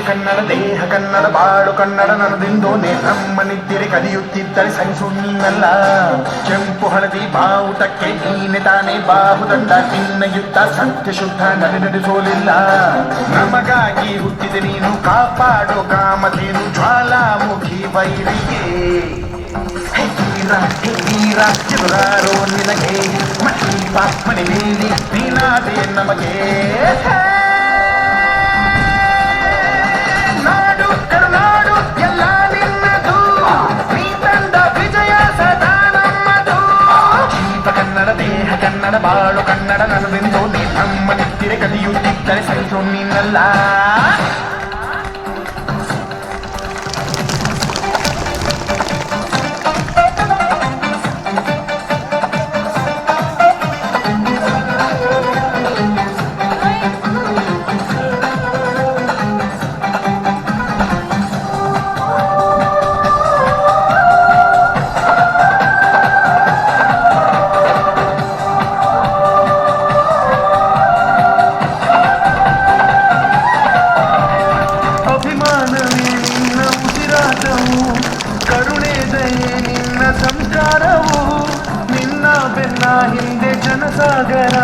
ಕನ್ನಡ ದೇಹ ಕನ್ನಡ ಬಾಳು ಕನ್ನಡ ನನ್ನದಿಂದೋನೆ ನಮ್ಮನಿದ್ದಿರೆ ಕಲಿಯುತ್ತಿದ್ದರೆ ಸಹಿಸುಣ್ಣಲ್ಲ. ಕೆಂಪು ಹಳದಿ ಬಾವುಟಕ್ಕೆ ನೀನೆ ತಾನೇ ಬಾಹುದಂಡ, ನಿನ್ನ ಯುದ್ಧ ಸತ್ಯ ಶುದ್ಧ ನಡೆಸೋಲಿಲ್ಲ. ನಮಗಾಗಿ ಹುಟ್ಟಿದೆ ನೀನು ಕಾಪಾಡೋ ಕಾಮಧೇನು ಜ್ವಾಲಾಮುಖಿ ಬೈರಿಗೆ. ಹೀರ ಚದುರಾರೋ ನಿನಗೆ ಮನೆ ಮೇಲೆ ನೀನಾದೆ ನಮಗೆ. ಕನ್ನಡ ಬಾಳು ಕನ್ನಡ ನನ್ನದೆಂದು ನಮ್ಮ ನಿತ್ತಿರೆ ಕಲಿಯುತ್ತಿದ್ದರೆ ಸಹಿಸೋ ನೀನಲ್ಲ. ಸಂಸ್ಕಾರವು ನಿನ್ನ ಬೆನ್ನ ಹಿಂದೆ ಜನಸಾಗರ,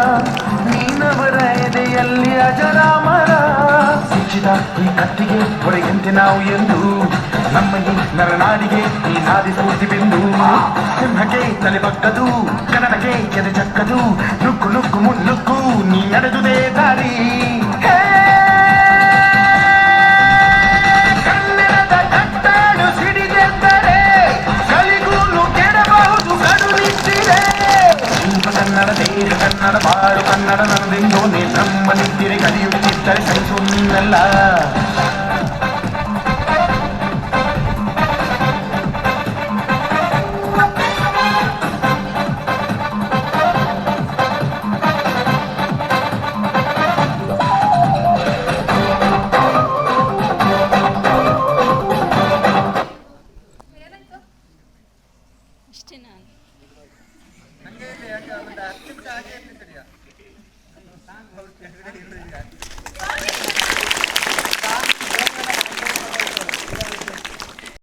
ನೀನವರ ಎದೆಯಲ್ಲಿ ಅಜರಾಮರ. ಶಿಕ್ಷಿತ ಈ ಕತ್ತಿಗೆ ಹೊರೆಯಂತೆ ನಾವು ಎಂದು ನಮ್ಮ ಈ ನರನಾಡಿಗೆ ಈ ನಾದಿ ಸ್ಫೂರ್ತಿ ಬಿಂದು. ಸಿಂಹಕ್ಕೆ ತಲೆ ಬಗ್ಗದು ಕನ್ನಡಕ್ಕೆ ಎದೆ ಚಕ್ಕದು, ನುಗ್ಗು ನುಗ್ಗು ಮುನ್ನುಗ್ಗು ನೀ ನಡೆದುದೇ ದಾರಿ. ಕನ್ನಡ ದೇಹ ಕನ್ನಡ ಬಾಳು ಕನ್ನಡ ನನ್ನದೆಂದೋನೆ ನಮ್ಮ ನಿತ್ತಿರೆ ಕಲಿಯುತ್ತಿದ್ದರೆ ಸಹಿಸು ನೀನಲ್ಲ. ಇಷ್ಟೇ ನಾನು ನಂಗೆ ಯಾಕೆ ಒಂದು 10 ನಿಮಿಷ ಹಾಗೆ ಇರ್ತಿದ್ದೀರಾ.